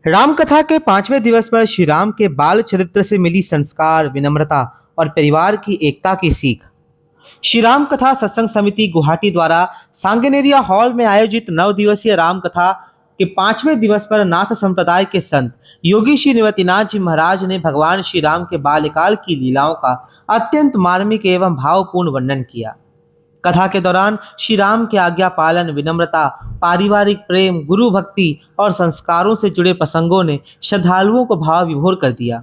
राम कथा के 5वें दिवस पर श्री राम के बाल चरित्र से मिली संस्कार, विनम्रता और परिवार की एकता की सीख। श्री राम कथा सत्संग समिति गुवाहाटी द्वारा सांगनेरिया हॉल में आयोजित 9 दिवसीय राम कथा के 5वें दिवस पर नाथ संप्रदाय के संत योगी श्री निवृत्तिनाथ जी महाराज ने भगवान श्री राम के बाल्यकाल की लीलाओं का अत्यंत मार्मिक एवं भावपूर्ण वर्णन किया। कथा के दौरान श्री राम के आज्ञा पालन, विनम्रता, पारिवारिक प्रेम, गुरु भक्ति और संस्कारों से जुड़े प्रसंगों ने श्रद्धालुओं को भाव विभोर कर दिया।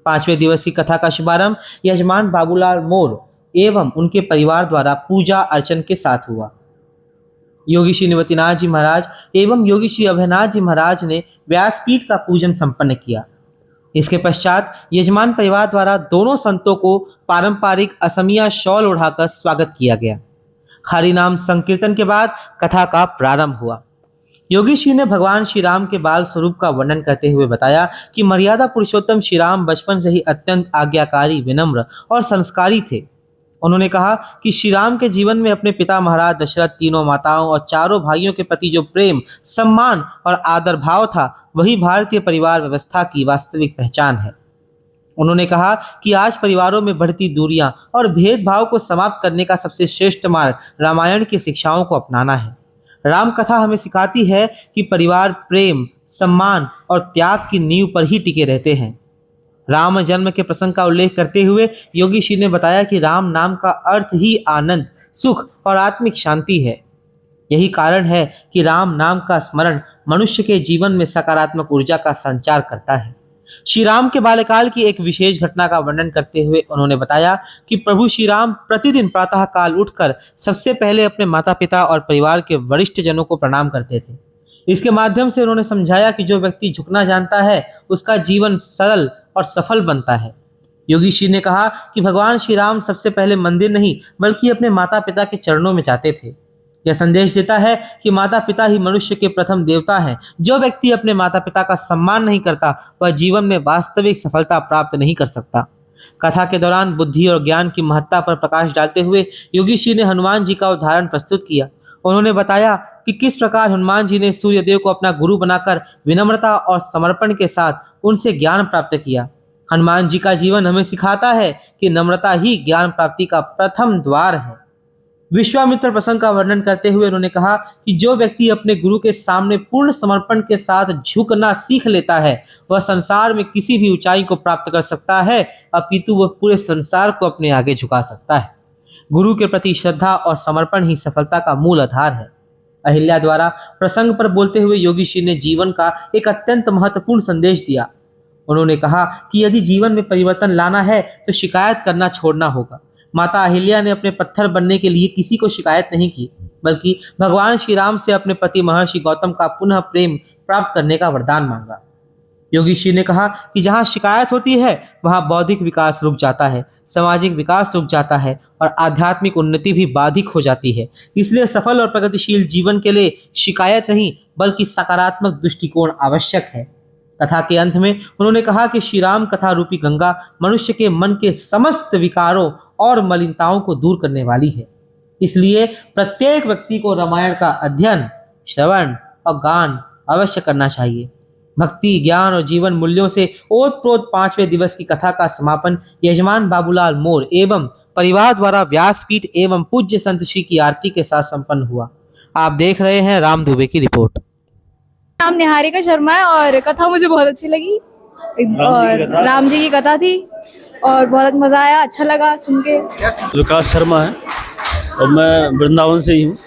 5वें दिवस की कथा का शुभारंभ यजमान बाबूलाल मोर एवं उनके परिवार द्वारा पूजा अर्चन के साथ हुआ। योगी श्री निवृत्तिनाथ जी महाराज एवं योगी श्री अभयनाथ जी महाराज ने व्यासपीठ का पूजन संपन्न किया। इसके पश्चात यजमान परिवार द्वारा दोनों संतों को पारंपरिक असमिया शॉल ओढ़ाकर स्वागत किया गया। हरि नाम संकीर्तन के बाद कथा का प्रारंभ हुआ। योगी श्री ने भगवान श्री राम के बाल स्वरूप का वर्णन करते हुए बताया कि मर्यादा पुरुषोत्तम श्री राम बचपन से ही अत्यंत आज्ञाकारी, विनम्र और संस्कारी थे। उन्होंने कहा कि श्री राम के जीवन में अपने पिता महाराज दशरथ, तीनों माताओं और चारों भाइयों के प्रति जो प्रेम, सम्मान और आदर भाव था, वही भारतीय परिवार व्यवस्था की वास्तविक पहचान है। उन्होंने कहा कि आज परिवारों में बढ़ती दूरियां और भेदभाव को समाप्त करने का सबसे श्रेष्ठ मार्ग रामायण की शिक्षाओं को अपनाना है। राम कथा हमें सिखाती है कि परिवार प्रेम, सम्मान और त्याग की नींव पर ही टिके रहते हैं। राम जन्म के प्रसंग का उल्लेख करते हुए योगी श्री ने बताया कि राम नाम का अर्थ ही आनंद, सुख और आत्मिक शांति है। यही कारण है कि राम नाम का स्मरण मनुष्य के जीवन में सकारात्मक ऊर्जा का संचार करता है। श्री राम के बाल्यकाल की एक विशेष घटना का वर्णन करते हुए उन्होंने बताया कि प्रभु श्री राम प्रतिदिन प्रातः काल उठकर सबसे पहले अपने माता पिता और परिवार के वरिष्ठ जनों को प्रणाम करते थे। इसके माध्यम से उन्होंने समझाया कि जो व्यक्ति झुकना जानता है उसका जीवन सरल और सफल बनता है। योगी श्री ने कहा कि भगवान श्री राम सबसे पहले मंदिर नहीं बल्कि अपने माता पिता के चरणों में जाते थे। यह संदेश देता है कि माता पिता ही मनुष्य के प्रथम देवता हैं। जो व्यक्ति अपने माता पिता का सम्मान नहीं करता वह जीवन में वास्तविक सफलता प्राप्त नहीं कर सकता। कथा के दौरान बुद्धि और ज्ञान की महत्ता पर प्रकाश डालते हुए योगी श्री ने हनुमान जी का उदाहरण प्रस्तुत किया। उन्होंने बताया कि किस प्रकार हनुमान जी ने सूर्यदेव को अपना गुरु बनाकर विनम्रता और समर्पण के साथ उनसे ज्ञान प्राप्त किया। हनुमान जी का जीवन हमें सिखाता है कि नम्रता ही ज्ञान प्राप्ति का प्रथम द्वार है। विश्वामित्र प्रसंग का वर्णन करते हुए उन्होंने कहा कि जो व्यक्ति अपने गुरु के सामने पूर्ण समर्पण के साथ झुकना सीख लेता है वह संसार में किसी भी ऊंचाई को प्राप्त कर सकता है, अपितु वह पूरे संसार को अपने आगे झुका सकता है। गुरु के प्रति श्रद्धा और समर्पण ही सफलता का मूल आधार है। अहिल्या द्वारा प्रसंग पर बोलते हुए योगी श्री ने जीवन का एक अत्यंत महत्वपूर्ण संदेश दिया। उन्होंने कहा कि यदि जीवन में परिवर्तन लाना है तो शिकायत करना छोड़ना होगा। माता अहिल्या ने अपने पत्थर बनने के लिए किसी को शिकायत नहीं की, बल्कि भगवान श्री राम से अपने पति महर्षि गौतम का पुनः प्रेम प्राप्त करने का वरदान मांगा। योगी श्री ने कहा कि जहाँ शिकायत होती है वहाँ बौद्धिक विकास रुक जाता है, सामाजिक विकास रुक जाता है और आध्यात्मिक उन्नति भी बाधिक हो जाती है। इसलिए सफल और प्रगतिशील जीवन के लिए शिकायत नहीं बल्कि सकारात्मक दृष्टिकोण आवश्यक है। कथा के अंत में उन्होंने कहा कि श्री राम कथा रूपी गंगा मनुष्य के मन के समस्त विकारों और मलिनताओं को दूर करने वाली है। इसलिए प्रत्येक व्यक्ति को रामायण का अध्ययन, श्रवण और गान अवश्य करना चाहिए। भक्ति, ज्ञान और जीवन मूल्यों से ओतप्रोत 5वें दिवस की कथा का समापन यजमान बाबूलाल मोर एवं परिवार द्वारा व्यासपीठ एवं पूज्य संत श्री की आरती के साथ संपन्न हुआ। आप देख रहे हैं राम दुबे की रिपोर्ट। नाम निहारिका शर्मा है और कथा मुझे बहुत अच्छी लगी और राम जी की कथा थी और बहुत मजा आया, अच्छा लगा सुन के। विकास शर्मा है और मैं वृंदावन से ही हूँ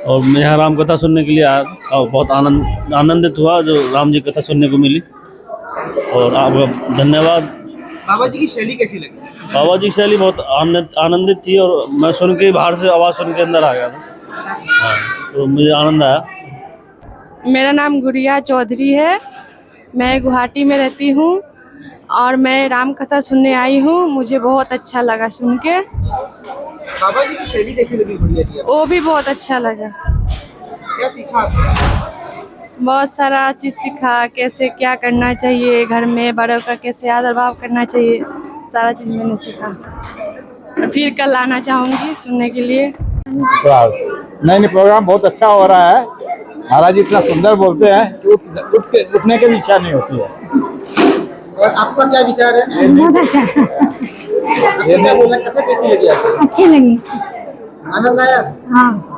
और मैं यहाँ राम कथा सुनने के लिए आया और बहुत आनंदित हुआ जो राम जी कथा सुनने को मिली। और आपका धन्यवाद। बाबा जी की शैली कैसी लगी? बाबा जी की शैली बहुत आनंदित थी और मैं सुन के बाहर से आवाज़ सुन के अंदर आ गया था। हाँ, तो मुझे आनंद आया। मेरा नाम गुड़िया चौधरी है, मैं गुवाहाटी में रहती हूँ और मैं राम कथा सुनने आई हूँ। मुझे बहुत अच्छा लगा सुन के। बाबा जी की शैली कैसी लगी? गुड़िया जी वो भी बहुत अच्छा लगा। क्या सीखा आपने? बहुत सारा चीज़ सीखा, कैसे क्या करना चाहिए, घर में बड़ों का कैसे आदर भाव करना चाहिए, सारा चीज़ मैंने सीखा। फिर कल आना चाहूँगी सुनने के लिए। नहीं, प्रोग्राम बहुत अच्छा हो रहा है। महाराज जी इतना सुंदर बोलते हैं कि उठ रुकने की भी इच्छा नहीं होती है। और आपका क्या विचार है? बहुत अच्छा, आपको क्या बोलना, कथा कैसी लगी आपको? अच्छी लगी। आनंद आया? हाँ।